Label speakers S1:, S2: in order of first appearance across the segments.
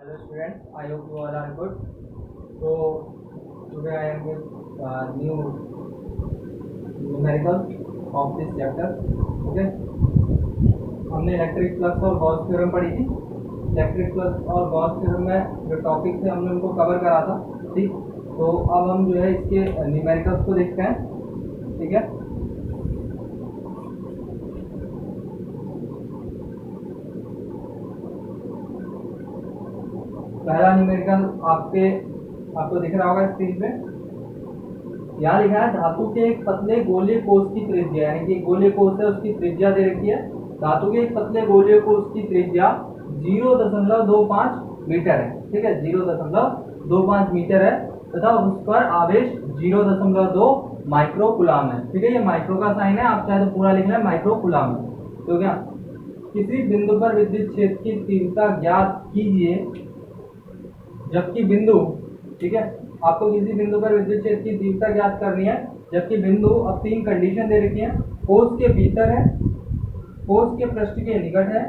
S1: Hello students, I hope you all are good. So today I am with new numerical of this chapter. Okay, हमने electric flux और Gauss theorem पढ़ी थी। Electric flux और Gauss theorem में जो topic थे हमने उनको कवर करा था। ठीक, तो अब हम जो है इसके न्यूमेरिकल्स को देखते हैं। ठीक है, पहला न्यूमेरिकल आपको दिख रहा होगा स्क्रीन पे। यहाँ लिखा है धातु के एक पतले गोलीय कोष की त्रिज्या, यानी कि गोलीय कोष है उसकी त्रिज्या दे रखी है। धातु के एक पतले गोलीय कोष की त्रिज्या 0.25 मीटर है। ठीक है, 0.25 मीटर है तथा उस पर आवेश 0.2 माइक्रो कूलाम है। ठीक है, ये माइक्रो का साइन है, आप चाहे तो पूरा लिख लें माइक्रो कूलाम है। तो क्या, किसी बिंदु पर विद्युत क्षेत्र की तीव्रता ज्ञात कीजिए जबकि बिंदु, ठीक है, आपको किसी बिंदु पर विद्युत क्षेत्र की तीव्रता ज्ञात करनी है जबकि बिंदु, अब तीन कंडीशन दे रखी है। कोष के भीतर है, कोष के पृष्ठ के निकट है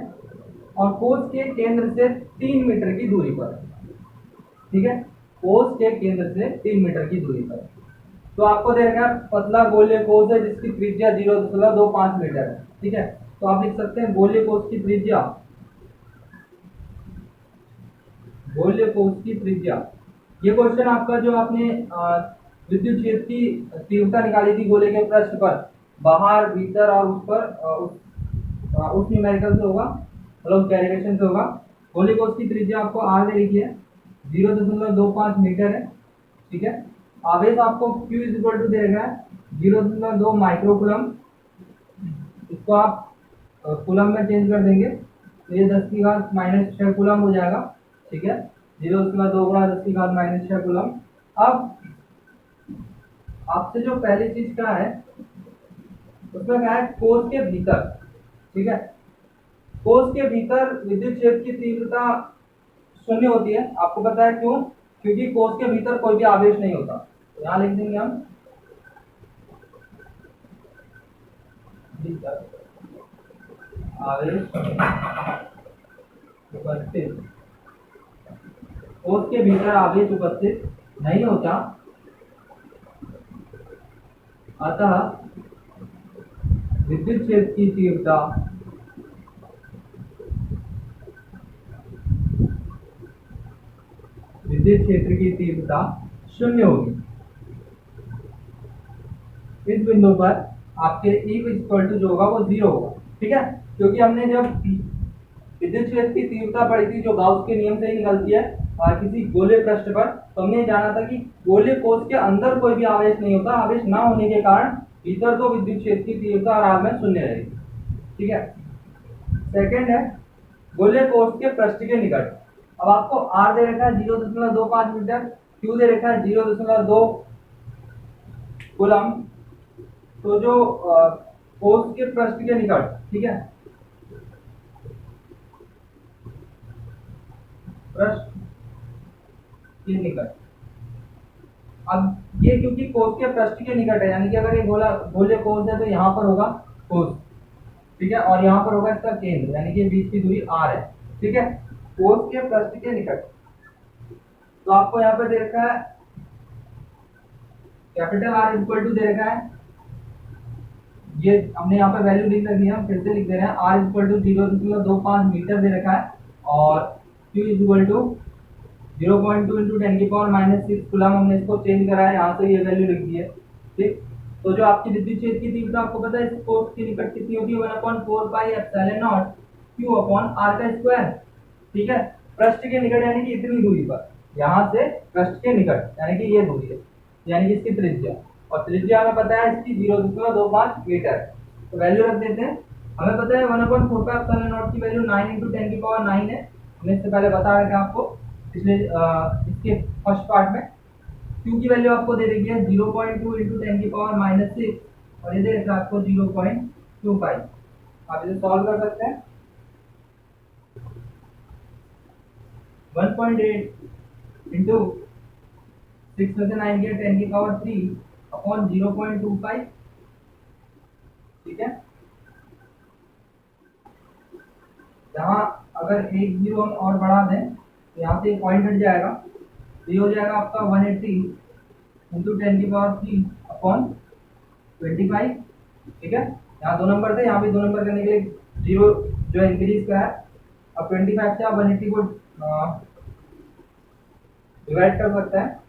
S1: और कोष के केंद्र से 3 मीटर की दूरी पर। ठीक है, कोष के केंद्र से 3 मीटर की दूरी पर। तो आपको देखना पतला गोलीय कोष है जिसकी त्रिज्या 0.25 मीटर है। ठीक है, तो आप लिख सकते हैं गोलीय कोष की त्रिज्या, गोलीय कोष की त्रिज्या। ये क्वेश्चन आपका जो आपने विद्युत क्षेत्र की तीव्रता निकाली थी गोले के पृष्ठ पर, बाहर भीतर और उस पर उस न्यूमेरिकल से होगा, मतलब डेरिवेशन से होगा। गोले कोष की त्रिज्या आपको आर दे रखी है, 0.25 मीटर है। ठीक है, आवेश आपको Q इक्वल टू दे रखा है 0.2 माइक्रो कूलम। इसको आप कूलम में चेंज कर देंगे तो ये 10⁻⁻6 कूलम हो जाएगा। ठीक है, 0.2 गुणा 10⁻⁻6 कूलम। अब आपसे जो पहली चीज क्या है उसमें क्या है, कोष के भीतर। ठीक है, कोष के भीतर विद्युत क्षेत्र की तीव्रता 0 होती है। आपको पता है क्यों? क्योंकि कोष के भीतर कोई भी आवेश नहीं होता। तो यहाँ लिख देंगे हम आवेश उपस्थित, कोष के भीतर आवेश उपस्थित नहीं होता, अतः विद्युत क्षेत्र की तीव्रता विद्युत क्षेत्र की तीव्रता 0 होगी। इस बिंदु पर आपके E इक्वल टू जो होगा वो 0 होगा। ठीक है, क्योंकि हमने जब विद्युत क्षेत्र की तीव्रता पढ़ी थी जो गाउस के नियम से ही निकलती है किसी गोले पृष्ठ पर, तो हमने जाना था कि गोले कोष के अंदर कोई भी आवेश नहीं होता। आवेश ना होने के कारण भीतर तो विद्युत क्षेत्र की तीव्रता आराम में 0 रहेगी। ठीक है, सेकंड है गोले कोष के पृष्ठ के निकट। अब आपको R दे रखा है 0.25 मीटर, Q दे रखा है 0.2 कूलम। तो जो कोष के पृष्ठ के निकट, ठीक है, पृष्ठ के निकट, अब ये क्योंकि कोष के पृष्ठ के निकट है, यानी कि अगर ये गोले कोष है तो यहाँ पर होगा कोष। ठीक है, और यहाँ पर होगा इसका केंद्र, यानी कि बीच की दूरी R है। ठीक है, कोष के पृष्ठ के निकट। तो आपको यहाँ पे दे रखा है कैपिटल R इक्वल टू दे रखा है, ये हमने यहाँ पे वैल्यू लिख रखी है, हम फिर से लिख दे रहे हैं। R इक्वल टू 0.25 मीटर दे रखा है और Q equal to 0.2 into 10⁻⁻6 coulomb. हमने इसको चेंज करा है, यहाँ से ये वैल्यू लिख दी है। ठीक, तो जो आपकी विद्युत क्षेत्र की तीव्रता आपको पता है इस कोष के निकट कितनी होगी, 1/4 पाई epsilon not Q upon R का स्क्वायर। ठीक है, पृष्ठ के निकट यानी कि इतनी दूरी पर, यहाँ से पृष्ठ के निकट यानी कि ये दूरी है, यानी कि इसकी त्रिज्या, और त्रिज्या हमें पता है इसकी 0.25 मीटर। तो वैल्यू रख देते हैं। हमें पता है 1/4 पाई एप्सिलॉन नॉट की वैल्यू 9 इंटू 10⁻9 है। हमने इससे पहले बता रखा आपको पिछले इसके फर्स्ट पार्ट में। Q की वैल्यू आपको दे रखी है 0.2 इंटू 10⁻⁻6 और ये दे रखा है आपको 0.25। आप इसे सॉल्व कर सकते हैं। 1.8 इंटू 6 में से 9 गया 10⁻3 अपॉन 0.25। ठीक है, यहाँ अगर एक जीरो हम और बढ़ा दें तो यहाँ से पॉइंट हट जाएगा, तो ये हो जाएगा आपका 180 इंटू 10⁻³ अपॉन 25। ठीक है, यहाँ 2 नंबर थे, यहाँ भी 2 नंबर करने के लिए जीरो जो इंक्रीज का है। अब 25 से आप 180 को डिवाइड कर सकते हैं।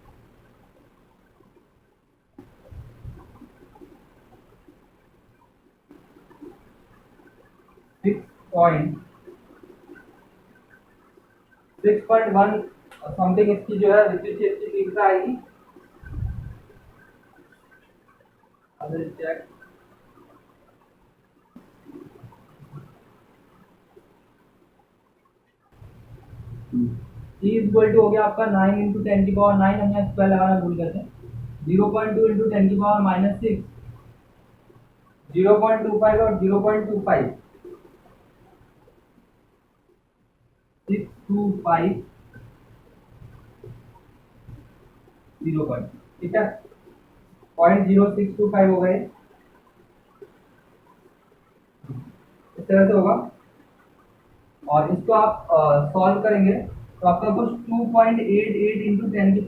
S1: 6.1 समथिंग इसकी जो है विद्युत क्षेत्र की तीव्रता आएगी। चेक E इक्वल टू हो गया आपका 9 इंटू 10⁻⁹, हमने स्क्वायर लगाना भूल गए थे। 0.2 इंटू 10⁻⁻6, 0.25 और 0.25, 625 0. ठीक है, 0.0625 हो गए, इस तरह से होगा। और इसको आप सॉल्व करेंगे तो आपका कुछ 2.88 इंटू 10⁻⁴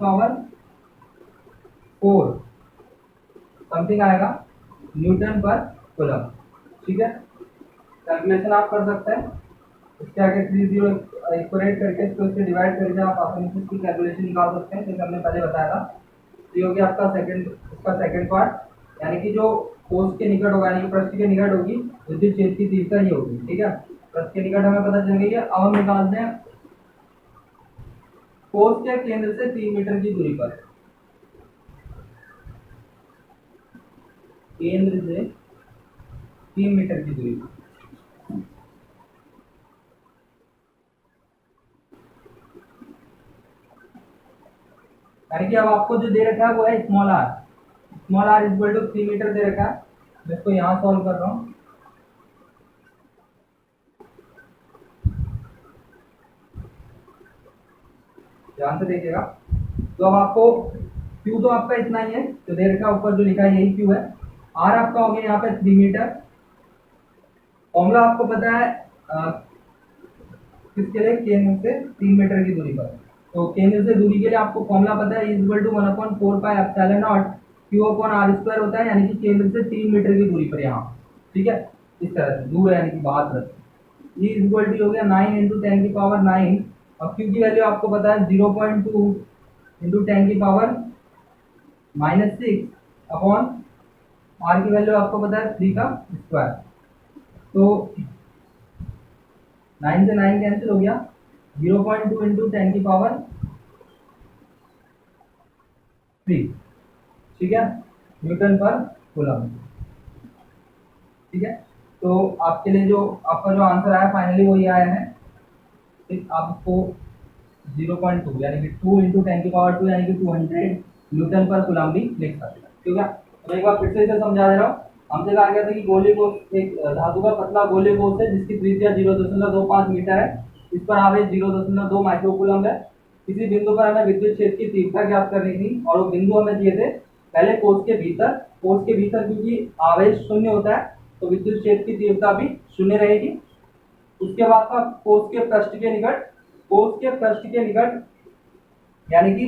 S1: समथिंग आएगा न्यूटन पर कूलम। ठीक है, कैलकुलेशन आप कर सकते हैं, इसके आगे 30 इक्वलेट करके इसको डिवाइड करके आप आसानी से इसकी कैलकुलेशन निकाल सकते हैं, जैसे हमने पहले बताया था। तो ये हो गया आपका सेकंड पार्ट, यानी कि जो कोस के निकट होगा, यानी कि पृष्ठ के निकट होगी विद्युत क्षेत्र की तीव्रता ये होगी। ठीक है, पृष्ठ के निकट हमें पता चल गई है। अब हम निकालते हैं कोस के केंद्र से 3 मीटर की दूरी पर, केंद्र से 3 मीटर की दूरी पर। यानी कि अब आपको जो दे रखा है वो है small R equal to 3 metre दे रखा है। मैं इसको यहाँ सॉल्व कर रहा हूँ। ध्यान से देखिएगा। तो अब आपको Q तो आपका इतना ही है, तो दे रखा ऊपर जो लिखा है यही Q है। R आपका हो गया यहाँ पे 3 मीटर। फॉर्मूला आपको पता है किसके लिए, केंद्र से 3 मीटर की दूरी पर। तो केंद्र से दूरी के लिए आपको फॉर्मूला पता है, इक्वल टू 1/4πε0 Q/r² होता है, यानी कि केंद्र से 3 मीटर की दूरी पर यहाँ। ठीक है, इस तरह से दूर है, यानी कि बाहर तरफ। ये इक्वल टू हो गया 9 इंटू 10⁻⁹, और Q की वैल्यू आपको पता है 0.2 इंटू 10⁻⁻6 अपॉन R की वैल्यू आपको पता है 3 का स्क्वायर। तो 9 से 9 कैंसिल हो गया, 0.2 इंटू 10⁻3। ठीक है, न्यूटन पर कूलम। ठीक है, तो आपके लिए जो आपका जो आंसर आया फाइनली वो ये आया है। ठीक, आपको 0.2 यानी कि 2 इंटू 10⁻2 यानी कि 200 न्यूटन पर कूलम भी लिख सकते हैं। ठीक है, तो एक बार फिर से इसे समझा दे रहा हूँ। हमसे कहा गया था कि गोले को एक धातु का पतला गोले कोष है जिसकी त्रिज्या 0.25 मीटर है, इस पर आवेश 0.2 माइक्रोकूलम है। किसी बिंदु पर हमें विद्युत क्षेत्र की तीव्रता ज्ञात करनी थी, और वो बिंदु हमें दिए थे पहले कोष के भीतर। कोष के भीतर क्योंकि आवेश शून्य होता है तो विद्युत क्षेत्र की तीव्रता भी शून्य रहेगी। उसके बाद का कोष के पृष्ठ के निकट, कोष के पृष्ठ के निकट यानी कि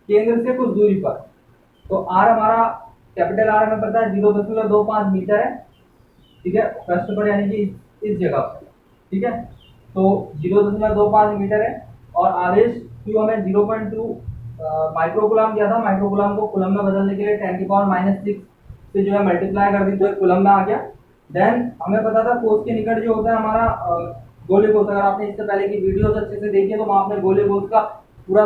S1: केंद्र से कुछ दूरी पर, तो आर हमारा कैपिटल आर हमें पता है 0.25 मीटर है। ठीक है, पृष्ठ पर यानी कि इस जगह पर। ठीक है, तो 0.25 मीटर है, और आवेश क्यू हमें 0.2 माइक्रोकूलम दिया था। माइक्रोकूलम को कूलम में बदलने के लिए 10⁻⁻6 से जो है मल्टीप्लाई कर दी, तो कूलम में आ गया। देन हमें पता था कोष के निकट जो होता है हमारा गोले कोष। अगर आपने इससे पहले की वीडियोस अच्छे से देखी है तो वहां आपने गोले कोष का पूरा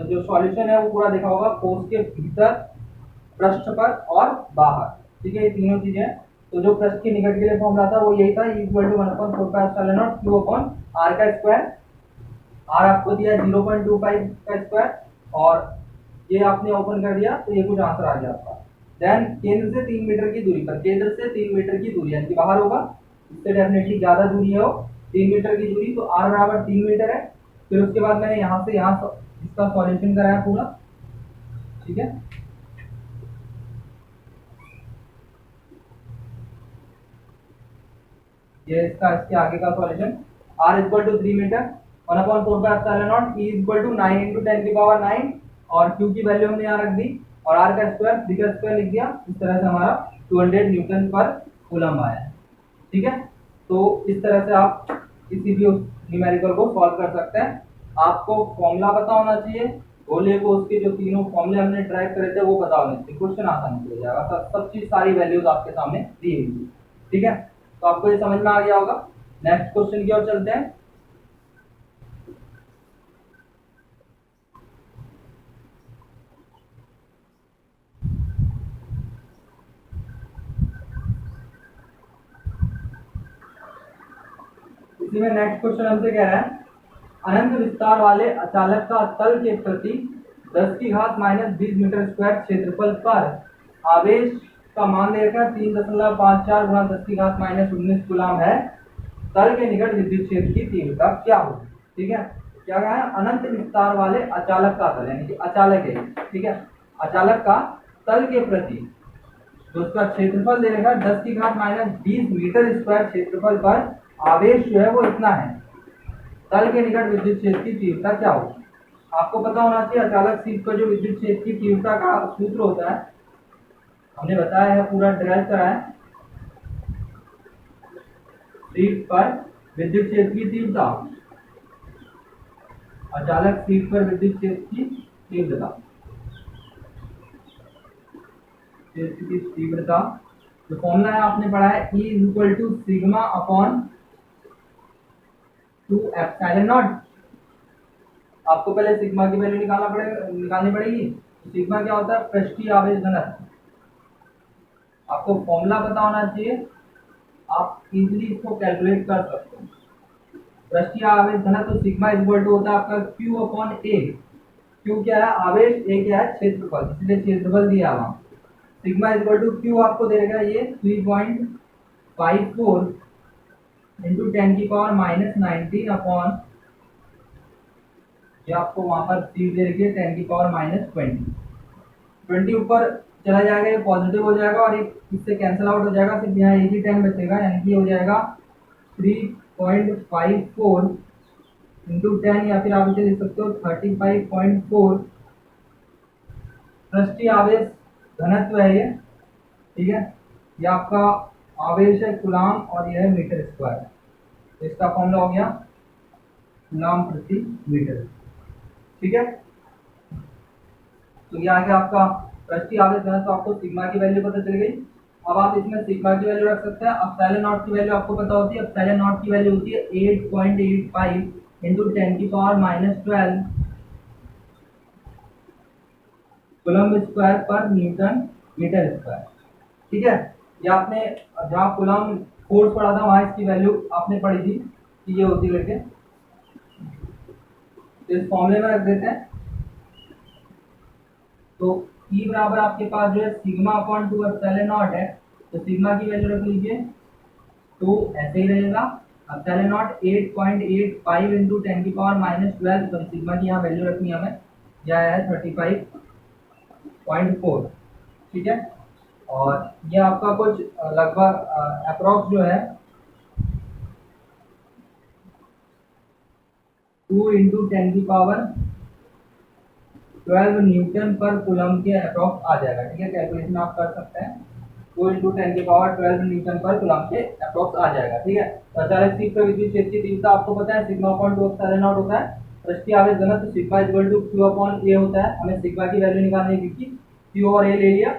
S1: जो सॉल्यूशन है वो पूरा देखा होगा, कोष के भीतर, पृष्ठ पर और बाहर। ठीक है, ये तीनों चीजें। तो जो पृष्ठ के निकट के लिए फॉर्मूला था वो यही था, equal to 1/4πε0 Q upon R का स्क्वायर। R आपको दिया 0.25 का स्क्वायर, और ये आपने ओपन कर दिया तो ये कुछ आंसर आ गया आपका। देन केंद्र से 3 मीटर की दूरी पर, केंद्र से 3 मीटर की दूरी यानी कि बाहर होगा, इससे डेफिनेटली ज्यादा दूरी है वो 3 मीटर की दूरी, तो R बराबर 3 मीटर है। फिर उसके बाद मैंने यहाँ से यहाँ इसका सॉल्यूशन कराया पूरा। ठीक है, ये इसका इसके आगे का solution. R equal to 3 metre, 1/4 E equal to 9 into 10⁹ और Q की वैल्यू हमने यहाँ रख दी और R का स्क्वायर, B का स्क्वायर लिख दिया। इस तरह से हमारा 200 न्यूटन पर कूलम आया है। ठीक है, तो इस तरह से आप किसी भी न्यूमेरिकल को सॉल्व कर सकते हैं। आपको फॉर्मूला पता होना चाहिए, गोले को उसके जो तीनों फॉर्मूले हमने ड्राइव करे थे वो पता होने चाहिए, क्वेश्चन आसानी से हो जाएगा। सब चीज सारी वैल्यूज आपके सामने दी हुई है। ठीक है, तो आपको ये समझ में आ गया होगा। नेक्स्ट क्वेश्चन की ओर चलते हैं। इसी में नेक्स्ट क्वेश्चन हमसे कह रहा है अनंत विस्तार वाले अचालक का तल के प्रति 10⁻⁻20 मीटर स्क्वायर क्षेत्रफल पर आवेश का मान दे रखा है 3.54 गुणा 10⁻⁻19 कूलम है। तल के निकट विद्युत क्षेत्र की तीव्रता क्या होगी? ठीक है, क्या कहा है? अनंत विस्तार वाले अचालक का तल, यानी कि अचालक है। ठीक है, अचालक का तल के प्रति जो उसका क्षेत्रफल दे रखा है 10⁻⁻20 मीटर स्क्वायर क्षेत्रफल पर आवेश जो है वो इतना है। तल के निकट विद्युत क्षेत्र की तीव्रता क्या होगी? आपको पता होना चाहिए अचालक शीट पर जो विद्युत क्षेत्र की तीव्रता का सूत्र होता है, हमने बताया है, पूरा ड्राइव करा है। शीट पर विद्युत क्षेत्र की तीव्रता, अचालक शीट पर विद्युत क्षेत्र की तीव्रता जो फॉर्मूला है आपने पढ़ा है E equal to sigma upon 2 epsilon naught. आपको पहले सिग्मा की वैल्यू निकालनी पड़ेगी। सिग्मा क्या होता है? पृष्ठीय आवेश घनत्व। आपको फॉर्मूला पता होना चाहिए, आप इजीली इसको कैलकुलेट कर सकते हैं। पृष्ठीय आवेश घनत्व सिग्मा इक्वल टू होता है आपका Q अपॉन A। Q क्या है? आवेश, A क्या है? क्षेत्रफल, इसलिए क्षेत्रफल दिया वहां। सिग्मा इक्वल टू Q आपको दे देगा ये 3.54 इंटू 10⁻⁻19 अपॉन, ये आपको वहां पर चीज दे रखी है 10⁻20 ऊपर चला जाएगा, ये पॉजिटिव हो जाएगा और एक इससे कैंसिल आउट हो जाएगा, सिर्फ यहाँ एक ही 10 बचेगा, यानी कि हो जाएगा 3.54 इंटू 10 या फिर आप इसे लिख सकते हो 35.4 पृष्ठीय आवेश घनत्व है ये। ठीक है, ये आपका आवेश है कूलम और यह है मीटर स्क्वायर। तो इसका फॉर्मूला हो गया कूलम प्रति मीटर। ठीक है, तो ये आ गया आपका पृष्ठीय आवेश घनत्व। आपको सिग्मा की वैल्यू पता चल गई। अब आप इसमें सिग्मा की वैल्यू रख सकते हैं। एप्सिलॉन नॉट की वैल्यू आपको पता होती है। एप्सिलॉन नॉट की वैल्यू होती है 8.85 इंटू 10⁻12 कूलम स्क्वायर पर न्यूटन मीटर स्क्वायर। ठीक है, ये आपने जहाँ कूलम फोर्स पढ़ा था वहां इसकी वैल्यू आपने पढ़ी थी कि ये होती करके। इस फॉर्मूले में रख देते हैं। तो E बराबर आपके पास जो है सिग्मा अपॉन 2 एप्सिलॉन नॉट है, तो सिग्मा की वैल्यू रख लीजिए, तो ऐसे ही रहेगा एप्सिलॉन नॉट 8.85 इंटू 10⁻12, तो सिग्मा की यहाँ वैल्यू रखनी है हमें, यह है 35.4। ठीक है, और ये आपका कुछ लगभग अप्रॉक्स जो है 2 इंटू 10⁻12 न्यूटन पर कूलम के अप्रॉक्स आ जाएगा। ठीक है, कैलकुलेशन आप कर सकते हैं, 2 इंटू 10⁻12 न्यूटन पर कूलम के अप्रॉक्स आ जाएगा। ठीक है, तो अचालक शीट पर विद्युत क्षेत्र की तीव्रता आपको पता है सिग्मा अपॉन 2 एप्सिलॉन नॉट होता है। पृष्ठीय आवेश घनत्व sigma equal to Q upon A होता है। हमें सिग्मा की वैल्यू निकालनी है क्योंकि Q और A ले लिया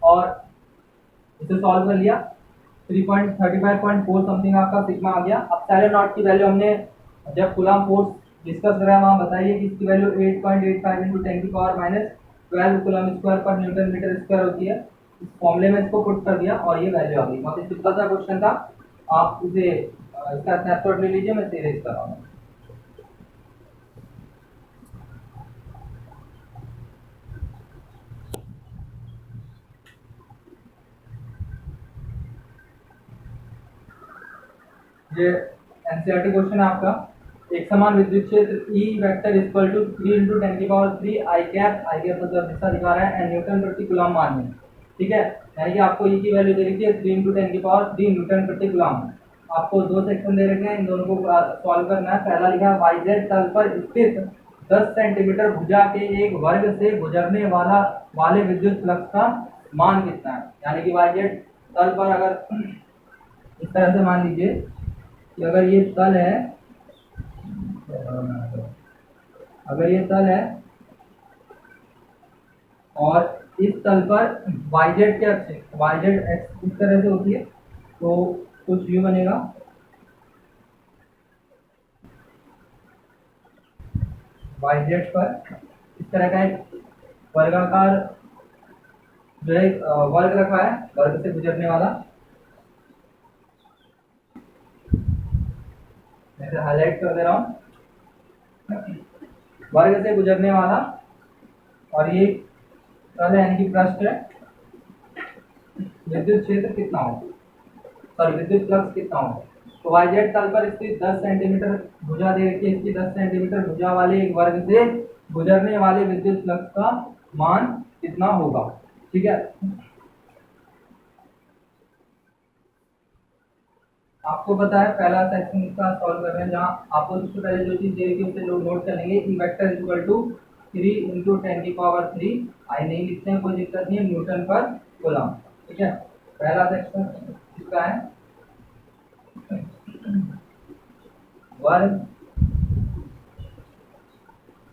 S1: और इसे सॉल्व कर लिया, 3.35.4 समथिंग आपका सिग्मा आ गया। एप्सिलॉन नॉट की वैल्यू हमने जब कूलम फोर्स डिस्कस करा वहां बताइए कि इसकी वैल्यू 8.85 इंटू 10⁻12 कूलम स्क्वायर पर न्यूटन मीटर स्क्वायर होती है। इस फॉर्मूले में इसको पुट कर दिया और ये वैल्यू आ गई। बहुत ही सिंपल सा क्वेश्चन था, आप इसे इसका स्नैपशॉट ले लीजिए, मैं इरेज कर रहा हूँ। ये एनसीईआरटी क्वेश्चन है आपका। एक समान विद्युत क्षेत्र E vector equal to 3 into 10⁻³ i cap मतलब दिशा दिखा रहा है एंड न्यूटन प्रति कूलम मान है। ठीक है, यानी कि आपको E की वैल्यू दे रखी है 3 इंटू 10⁻³ न्यूटन प्रति कूलम। आपको दो सेक्शन दे रखे हैं, इन दोनों को सॉल्व करना है। पहला लिखा है वाई जेड तल पर स्थित 10 सेंटीमीटर भुजा के एक वर्ग से गुजरने वाले विद्युत फ्लक्स का मान कितना है। यानी कि वाई जेड तल पर अगर इस तरह से मान लीजिए कि अगर ये तल है, अगर ये तल है और इस तल पर वाई जेड के अक्ष, वाई जेड एक्स इस तरह से होती है, तो कुछ व्यू बनेगा। वाई जेड पर इस तरह का एक वर्गाकार जो है वर्ग रखा है, वर्ग से गुजरने वाला, जैसे हाईलाइट कर दे रहा हूं, वर्ग से गुजरने वाला, और ये तल यानी कि पृष्ठ है। विद्युत क्षेत्र कितना हो, सॉरी विद्युत फ्लक्स कितना हो। तो वाई जेड तल पर स्थित 10 सेंटीमीटर भुजा दे रखी है, इसकी 10 सेंटीमीटर भुजा वाले एक वर्ग से गुजरने वाले विद्युत फ्लक्स का मान कितना होगा। ठीक है, आपको पता है पहला सेक्शन इसका सॉल्व कर रहे हैं, जहाँ आपको सबसे पहले जो चीज दे रखी है उसे लोग नोट कर लेंगे। E vector equal to 3 into 10⁻3। I नहीं लिखते हैं, कोई दिक्कत नहीं है, न्यूटन पर कूलम। ठीक है, पहला सेक्शन इसका है वर्ग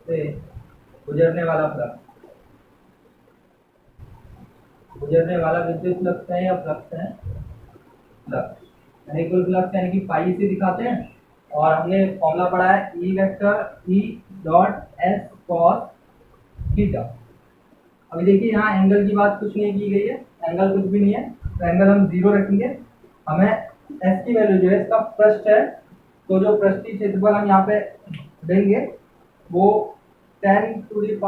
S1: से गुजरने वाला फ्लक्स, गुजरने वाला विद्युत फ्लक्स है या फ्लक्स है, फ्लक्स यानी कुल फ्लक्स यानी कि पाई से दिखाते हैं। और हमने फॉर्मूला पढ़ा है E vector E dot S cos theta. अभी देखिए यहाँ एंगल की बात कुछ नहीं की गई है, एंगल कुछ भी नहीं है, तो एंगल हम 0 रखेंगे। हमें एस की वैल्यू जो है, इसका पृष्ठ है, तो जो पृष्ठीय क्षेत्रफल हम यहाँ पे देंगे वो 10⁻⁻²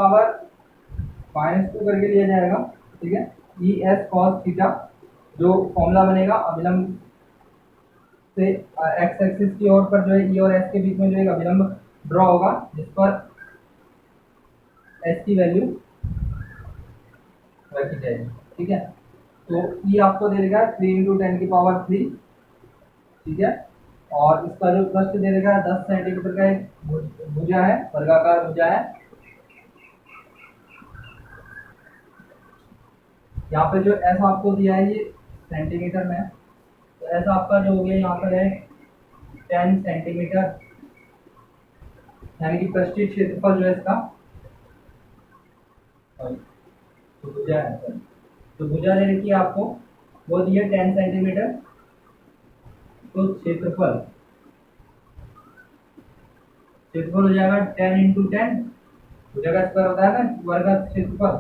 S1: करके लिया जाएगा। ठीक है, ई एस कॉस थीटा, जो फॉर्मूला बनेगा अभिलंब से एक्स एक्सिस की ओर पर जो है ई और एस के बीच में जो एक अभिलंब ड्रॉ होगा, जिस पर एस की वैल्यू रखी जाएगी। ठीक है, तो ई आपको दे देगा 3 इंटू 10⁻3। ठीक है, और इसका जो पृष्ठ दे देगा 10 सेंटीमीटर का एक भुजा है, वर्गाकार भुजा है। यहाँ पे जो एस आपको दिया है ये सेंटीमीटर में है, तो ऐसा आपका जो हो गया यहाँ पर है 10 सेंटीमीटर, यानी कि पृष्ठीय क्षेत्रफल जो है इसका, तो भुजा है सर, तो भुजा दे रखी है आपको, वो दिया 10 सेंटीमीटर। तो क्षेत्रफल क्षेत्रफल हो जाएगा 10 इंटू 10, भुजा का स्क्वायर होता है ना वर्ग का क्षेत्रफल,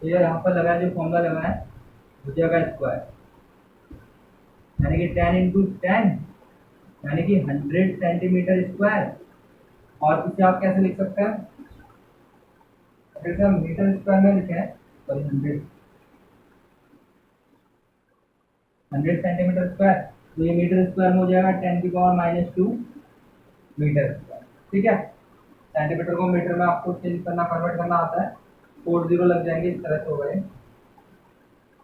S1: तो ये यहाँ पर लगा जो फॉर्मूला लगा है भुजा का स्क्वायर, यानी कि 10 इंटू 10 यानी कि 100 सेंटीमीटर स्क्वायर। और इसे आप कैसे लिख सकते हैं, अगर हम मीटर स्क्वायर में लिखे हैं तो 100 सेंटीमीटर स्क्वायर, तो ये मीटर स्क्वायर में हो जाएगा 10⁻⁻² मीटर स्क्वायर। ठीक है, सेंटीमीटर को मीटर में आपको चेंज करना, कन्वर्ट करना आता है, 4 0 लग जाएंगे, इस तरह से हो गए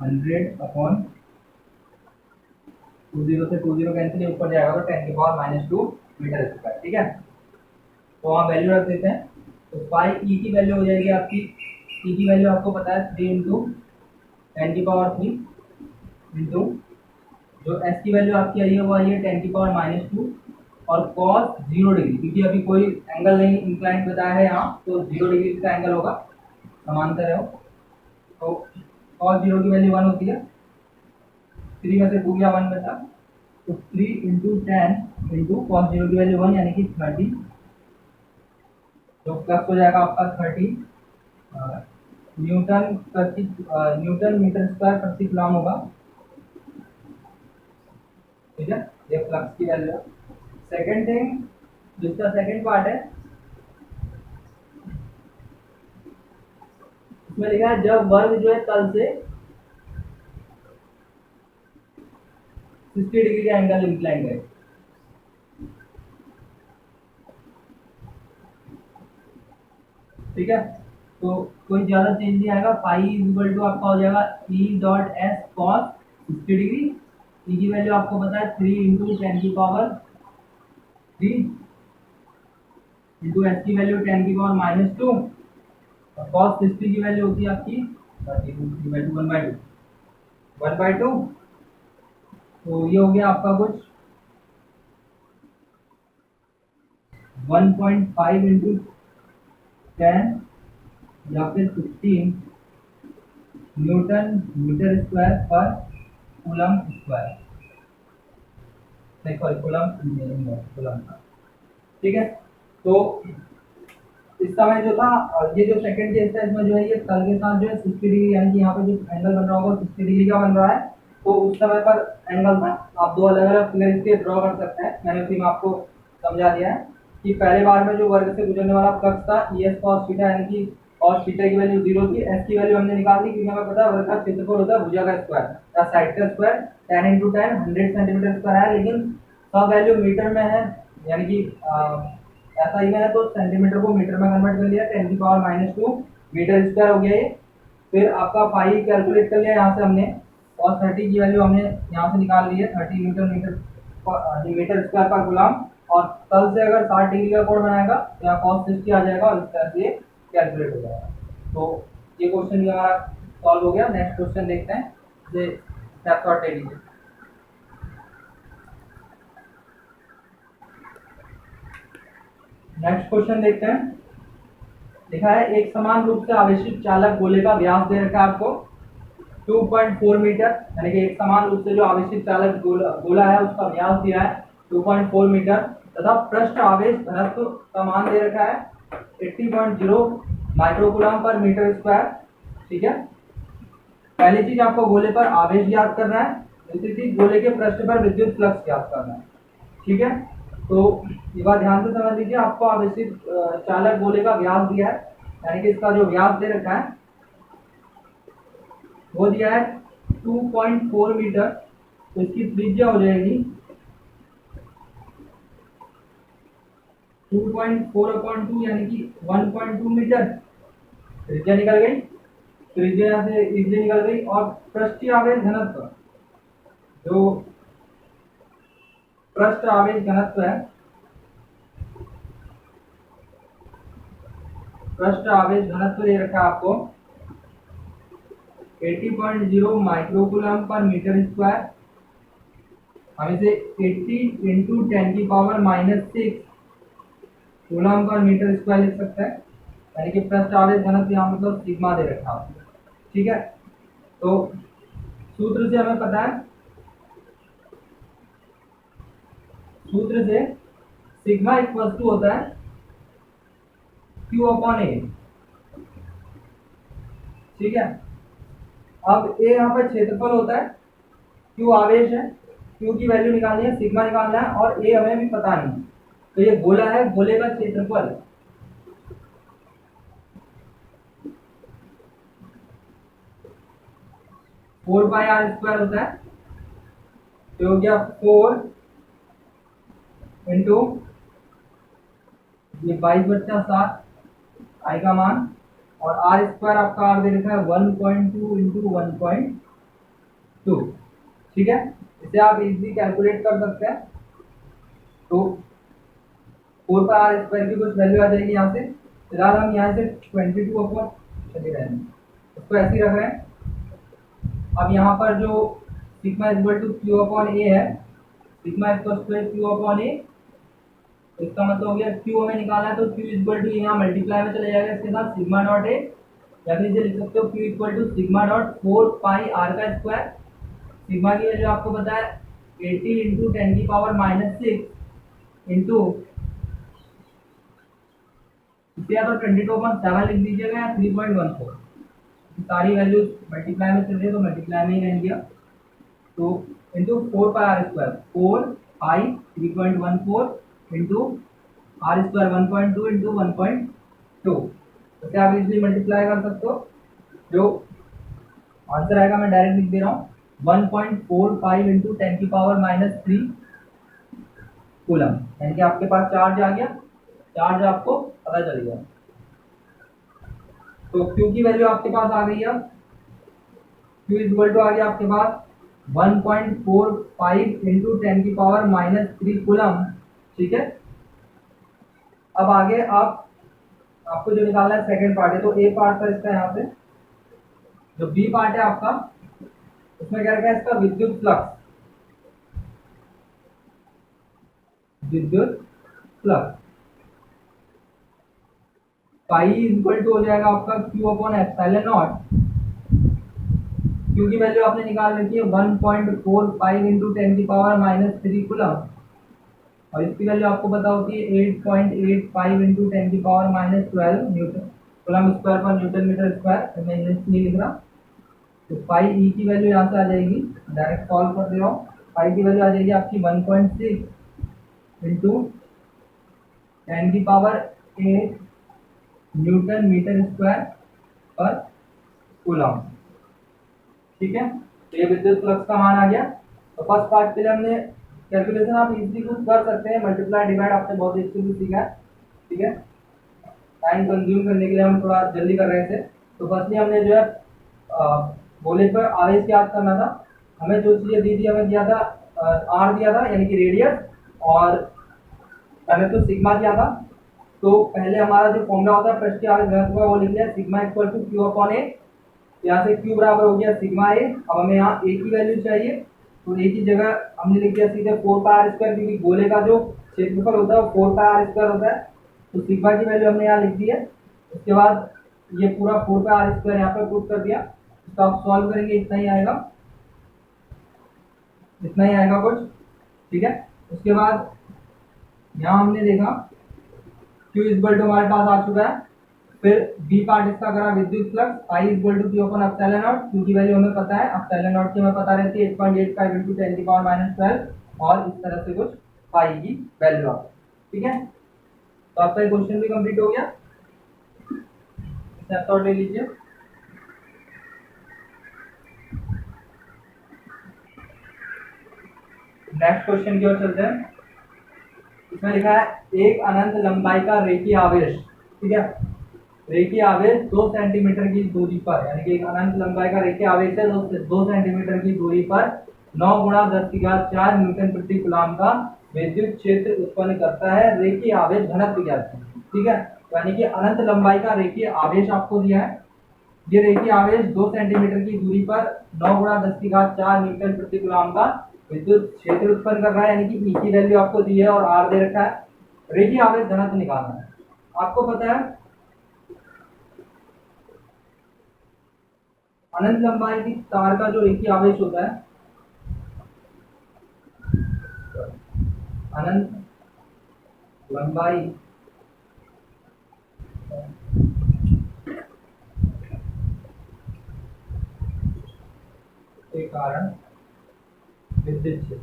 S1: 100/2 से 2 0 कैंसिल, ऊपर जाएगा तो 10⁻⁻² मीटर स्क्वायर। ठीक है, तो वहाँ वैल्यू रख देते हैं, तो पाई ई की वैल्यू हो जाएगी आपकी, ई की वैल्यू आपको पता है 3 इंटू 10⁻3 इंटू जो एस की वैल्यू आपकी आई है वो आई है 10⁻⁻², और कॉस 0 डिग्री, क्योंकि अभी कोई एंगल नहीं इंक्लाइंड बताया है यहाँ, तो 0 डिग्री का एंगल होगा, समांतर है वो। तो कॉस 0 की वैल्यू 1 होती है, 3 में से 2 या 1 बचा, तो 3 इंटू 10 इंटू कॉस 0 की वैल्यू 1 यानी कि 30, तो फ्लक्स हो जाएगा आपका 30 न्यूटन मीटर स्क्वायर प्रति कूलम होगा। ठीक है, ये फ्लक्स की वैल्यू है। सेकेंड थिंग, जिसका सेकेंड पार्ट है, इसमें लिखा है जब वर्ग जो है तल से 60 डिग्री का एंगल इंक्लाइन करे। ठीक है, तो कोई ज्यादा चेंज नहीं आएगा, पाई इक्वल टू आपका हो जाएगा E dot S cos 60 degree E की वैल्यू आपको पता है 3 इंटू 10⁻³ इंटू एस की वैल्यू 10⁻², और cos 60 की वैल्यू होती है आपकी 32 1/2। तो ये हो गया आपका कुछ 1.5 इंटू 10 या फिर 15 न्यूटन मीटर स्क्वायर पर कूलम स्क्वायर, नहीं सॉरी कूलम का। ठीक है, तो इस समय जो था, ये जो सेकंड केस था इसमें जो है ये तल के साथ जो है 60 डिग्री, यानी कि यहाँ पे जो एंगल बन रहा होगा 60 डिग्री का बन रहा है। तो उस समय पर एंगल था, आप दो अलग अलग फिगर इसके ड्रॉ कर सकते हैं। मैंने उसी में आपको समझा दिया है कि पहले बार में जो वर्ग से गुजरने वाला फ्लक्स था ES cos थीटा, यानी कि cos थीटा की वैल्यू 0 थी, S की वैल्यू हमने निकाल दी क्योंकि हमें पता है वर्ग का क्षेत्रफल होता है भुजा का स्क्वायर या साइड का स्क्वायर। 10 × 10 100 सेंटीमीटर स्क्वायर है, लेकिन सब वैल्यू मीटर में है, यानी कि ऐसा ही है, तो सेंटीमीटर को मीटर में कन्वर्ट कर लिया, 10⁻² मीटर स्क्वायर हो गया ये। फिर आपका पाई कैलकुलेट कर लिया यहाँ से हमने, cos 30 की वैल्यू हमने यहाँ से निकाल ली है 30 न्यूटन मीटर स्क्वायर पर कूलम, और तल से अगर 60 डिग्री का कोण बनाएगा तो यहाँ cos 60 आ जाएगा और इस तरह से कैलकुलेट हो जाएगा। तो ये क्वेश्चन भी हमारा सॉल्व हो गया। नेक्स्ट क्वेश्चन देखते हैं, इसे स्नैपशॉट ले लीजिए। नेक्स्ट क्वेश्चन देखते हैं। लिखा है एक समान रूप से आवेशित चालक गोले का व्यास दे रखा है आपको 2.4 मीटर, यानी कि एक समान रूप से जो आवेशित चालक गोला है उसका व्यास दिया है 2.4 मीटर, तथा पृष्ठ आवेश घनत्व का मान दे रखा है 80.0 माइक्रोकूलम पर मीटर स्क्वायर। ठीक है, पहली चीज आपको गोले पर आवेश ज्ञात करना है, दूसरी चीज गोले के पृष्ठ पर विद्युत फ्लक्स ज्ञात करना है। ठीक है, तो ये बात ध्यान से समझ लीजिए। आपको आवेशित चालक गोले का व्यास दिया है, यानी कि इसका जो व्यास दे रखा है वो दिया है 2.4 मीटर, तो इसकी त्रिज्या हो जाएगी 2.4/2 यानी कि 1.2 मीटर। त्रिज्या निकल गई, त्रिज्या यहाँ से इजिली निकल गई। और पृष्ठीय आवेश घनत्व, जो पृष्ठ आवेश घनत्व है, पृष्ठ आवेश घनत्व दे रखा है आपको 80.0 माइक्रोकूलम पर मीटर स्क्वायर। हम इसे 80 इंटू 10⁻⁻6 कूलम पर मीटर स्क्वायर लिख सकते हैं, यानी कि पृष्ठ आवेश घनत्व यहाँ मतलब सिग्मा दे रखा है। ठीक है, तो सूत्र से हमें पता है, सूत्र से सिग्मा इक्वल टू होता है Q/A। ठीक है, अब A यहाँ पर क्षेत्रफल होता है, Q आवेश है, Q की वैल्यू निकालनी है, सिग्मा निकालना है, और A हमें भी पता नहीं। तो ये गोला है, गोले का क्षेत्रफल 4πr² होता है, तो हो गया 4 इंटू ये 22/7 आई का मान, और r² आपका r दे रखा है 1.2 इंटू 1.2। ठीक है, इसे आप इजीली कैलकुलेट कर सकते हैं। तो 4πr² की कुछ वैल्यू आ जाएगी यहाँ से। फिलहाल हम यहाँ से 22 चले गए हैं, उसको ऐसे ही रख रहे हैं। अब यहाँ पर जो सिग्मा इक्वल टू Q/A है, सिग्मा इक्वल टू Q/A, इसका मतलब हो गया Q हमें निकालना है, तो Q इक्वल टू यहाँ मल्टीप्लाई में चले जाएगा इसके साथ सिग्मा डॉट A, या फिर इसे लिख सकते हो Q equal to sigma dot 4πr²। Sigma की वैल्यू आपको पता है 80 इंटू 10⁻⁻6 इंटू इसे या तो 22/7 लिख दीजिएगा या 3.14, सारी वैल्यू मल्टीप्लाई में चल रही है तो मल्टीप्लाई में ही रहेंगी। तो into 4πr², 4π 3.14 into r² 1.2 into 1.2, तो आप इजिली मल्टीप्लाई कर सकते हो। जो आंसर आएगा मैं डायरेक्ट लिख दे रहा हूँ 1.45 इंटू 10⁻³ कूलम, यानी कि आपके पास चार्ज आ गया, चार्ज आपको पता चल गया। तो Q की वैल्यू आपके पास आ गई है, Q इक्वल टू आ गया आपके पास 1.45 इंटू 10⁻³ कूलम। ठीक है, अब आगे आपको जो निकालना है सेकंड पार्ट है, तो ए पार्ट था इसका, यहाँ पे जो बी पार्ट है आपका, उसमें क्या रखा है इसका विद्युत फ्लक्स, विद्युत फ्लक्स पाई इक्वल टू हो जाएगा आपका Q upon epsilon naught. Q की वैल्यू आपने निकाल रखी है 1.45 इंटू 10⁻³ कूलम, और इसकी वैल्यू आपको पता होती है 8.85 इंटू 10⁻12 न्यूटन कूलम स्क्वायर पर न्यूटन मीटर स्क्वायर। मैं इंग्लिश नहीं लिख रहा, तो पाई ई की वैल्यू यहाँ से आ जाएगी, डायरेक्ट सॉल्व कर दे रहा हूँ। पाई की वैल्यू आ जाएगी आपकी 1.6 इंटू 10⁸ न्यूटन मीटर स्क्वायर पर कूलम। ठीक है, तो ये विद्युत फ्लक्स का मान आ गया। तो फर्स्ट पार्ट के लिए हमने कैलकुलेशन आप इजीली कुछ कर सकते हैं, मल्टीप्लाई डिवाइड आपने बहुत अच्छे से सीखा है। ठीक है, टाइम कंज्यूम करने के लिए हम थोड़ा जल्दी कर रहे थे। तो फर्स्टली हमने जो है गोले पर आवेश याद करना था। हमें जो चीज़ें दी थी, हमें दिया था आर दिया था यानी कि रेडियस, और हमें तो सिग्मा दिया था। तो पहले हमारा जो फॉर्मूला होता है पृष्ठीय आवेश घनत्व का, वो लिख लिया sigma equal to Q upon A. यहाँ से क्यू बराबर हो गया सिग्मा ए। अब हमें यहाँ ए की वैल्यू चाहिए, तो ए की जगह हमने लिख दिया सीधे 4πr², क्योंकि गोले का जो क्षेत्रफल होता है वो 4πr² होता है। तो सिग्मा की वैल्यू हमने यहाँ लिख दी है। उसके बाद ये पूरा 4πr² यहाँ पर पुट कर दिया। इसको आप सॉल्व करेंगे, इतना ही आएगा, इतना ही आएगा कुछ। ठीक है, उसके बाद यहाँ हमने देखा Q इक्वल टू हमारे पास आ चुका है। फिर बी पार्ट इसका करा विद्युत फ्लक्स आई equal to Q upon epsilon naught. Q की वैल्यू हमें पता है, एप्सिलॉन नॉट की हमें पता रहती है 8.85 इंटू 10⁻12, और इस तरह से कुछ पाई की वैल्यू आ। ठीक है, तो आपका ये क्वेश्चन भी कंप्लीट हो गया। स्नैपशॉट ले लीजिए। नेक्स्ट क्वेश्चन की ओर चलते हैं। इसमें लिखा है एक अनंत लंबाई का रेखीय आवेश। ठीक है, रेखीय आवेश 2 सेंटीमीटर की दूरी पर, यानी कि एक अनंत लंबाई का रेखीय आवेश है 2 सेंटीमीटर की दूरी पर 9 गुणा 10⁴ न्यूटन प्रति कूलम का विद्युत क्षेत्र उत्पन्न करता है। रेखीय आवेश घनत्व ज्ञात है। ठीक है, यानी कि अनंत लंबाई का रेखीय आवेश आपको दिया है। ये रेखीय आवेश 2 सेंटीमीटर की दूरी पर 9 गुणा 10⁴ न्यूटन प्रति कूलम का विद्युत क्षेत्र उत्पन्न कर रहा है, यानी कि ई की वैल्यू आपको दी है और आर दे रखा है। रेखीय आवेश घनत्व निकालना है। आपको पता है अनंत लंबाई की तार का जो रेखीय आवेश होता है, अनंत लंबाई के कारण विद्युत क्षेत्र,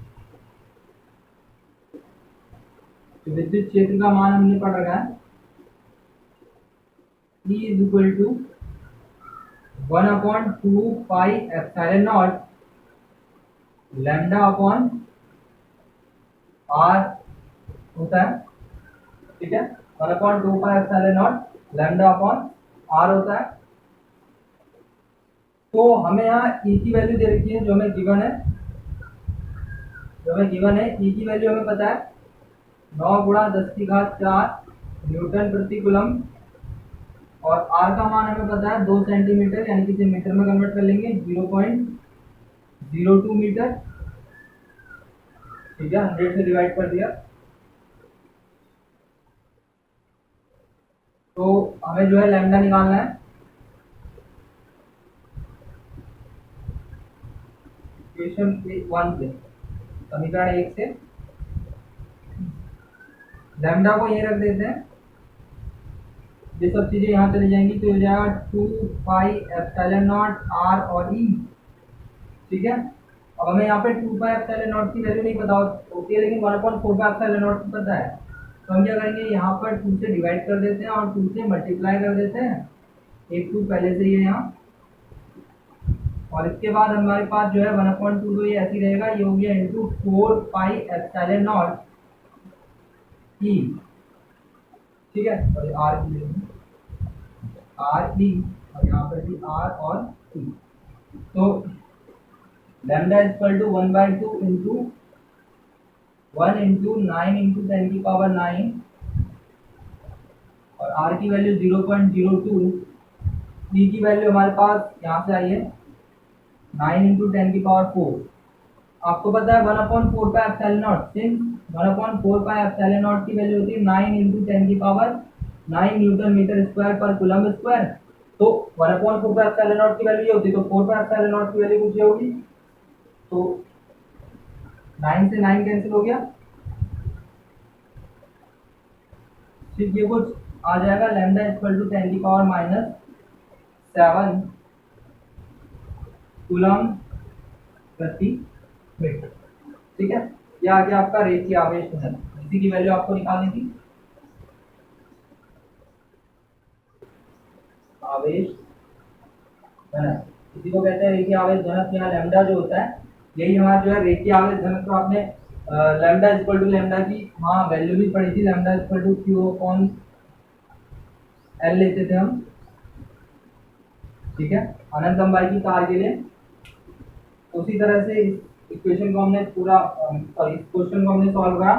S1: विद्युत क्षेत्र का मान हमने पढ़ रखा है E is equal to 1/2 pi epsilon naught lambda upon R होता है। ठीक है, 1/2 pi epsilon naught lambda upon R होता है। तो हमें यहाँ E की वैल्यू दे रखी है, जो हमें गिवन है, E की वैल्यू हमें पता है 9 गुणा 10⁴ न्यूटन प्रति कूलम, और R का मान हमें पता है 2 सेंटीमीटर, यानी कि इसे मीटर में कन्वर्ट कर लेंगे 0.02 मीटर। ठीक है, 100 से डिवाइड कर दिया। तो हमें जो है लैम्डा निकालना है। इक्वेशन 1 से, समीकरण 1 से लैम्डा को ये रख देते हैं, ये सब चीजें यहाँ चली जाएंगी, तो हो जाएगा 2 पाई एप्सिलॉन नॉट आर और ई। ठीक है, अब हमें यहाँ पे 2 पाई एप्सिलॉन नॉट की वैल्यू नहीं पता होती है, लेकिन 1/4 पाई एप्सिलॉन नॉट की पता है। तो हम क्या करेंगे, यहाँ पर 2 से डिवाइड कर देते हैं और 2 से मल्टीप्लाई कर देते हैं। एक 2 पहले से ही है यहाँ, और इसके बाद हमारे पास जो है 1/2, तो ये ऐसी रहेगा, ये हो गया इंटू 4 पाई एप्सिलॉन नॉट ई। ठीक है, और आर की आर ई, और यहाँ पर भी आर और ई। तो lambda is equal to 1/2 into 1 into 9 into 10⁻9 और आर की वैल्यू 0.02। डी की वैल्यू हमारे पास यहाँ से आई है 9 इंटू 10⁴। आपको पता है 1/4 पाई epsilon not, since 1/4 pi epsilon not की वैल्यू होती है 9 इंटू 10⁹ न्यूटन मीटर स्क्वायर पर कूलम स्क्वायर। तो 1/4 पाई एप्सिलॉन नॉट की वैल्यू ये होती है, तो 4 पाई एप्सिलॉन नॉट की वैल्यू कुछ ये होगी। तो 9 से 9 कैंसिल हो गया, फिर ये कुछ आ जाएगा लैम्डा इक्वल टू 10⁻⁻7 कूलम प्रति मीटर। ठीक है, ये आ गया आपका रेखीय आवेश घनत्व, इसी की वैल्यू आपको निकालनी थी। आवेश घनत्व इसी को कहते हैं रेखीय आवेश घनत्व। यहाँ लैम्डा जो होता है यही हमारा जो है रेखीय आवेश घनत्व। आपने लैम्डा इक्वल टू लैम्डा की वहाँ वैल्यू भी पढ़ी थी, lambda equal to Q upon L लेते थे हम। ठीक है, अनंत लंबाई की तार के लिए। उसी तरह से इस इक्वेशन को हमने पूरा इस क्वेश्चन को हमने सॉल्व करा।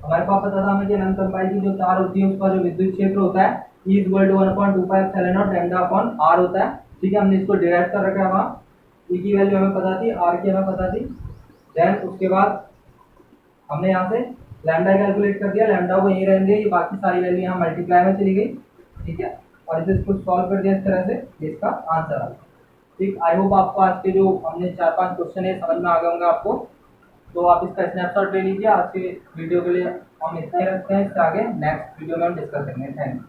S1: हमारे पास पता था हमें कि अनंत लंबाई की जो तार होती है उसका जो विद्युत क्षेत्र होता है E = 1/2 pi epsilon naught lambda upon r होता है। ठीक है, हमने इसको डिराइव कर रखा है वहाँ। E की वैल्यू हमें पता थी, r की हमें पता थी। देन उसके बाद हमने यहाँ से लैम्डा कैलकुलेट कर दिया, लैम्डा को यहीं रहने दिया, ये बाकी सारी वैल्यू यहाँ मल्टीप्लाई में चली गई। ठीक है, और इसे इसको सॉल्व कर दिया इस तरह से, इसका आंसर आ गया। ठीक, आई होप आपको आज के जो हमने 4-5 क्वेश्चन है समझ में आ गए होंगे आपको। तो आप इसका स्नैपशॉट ले लीजिए। आज के वीडियो के लिए हम इतना ही रखते हैं, इससे आगे नेक्स्ट वीडियो में हम डिस्कस करेंगे। Thank you.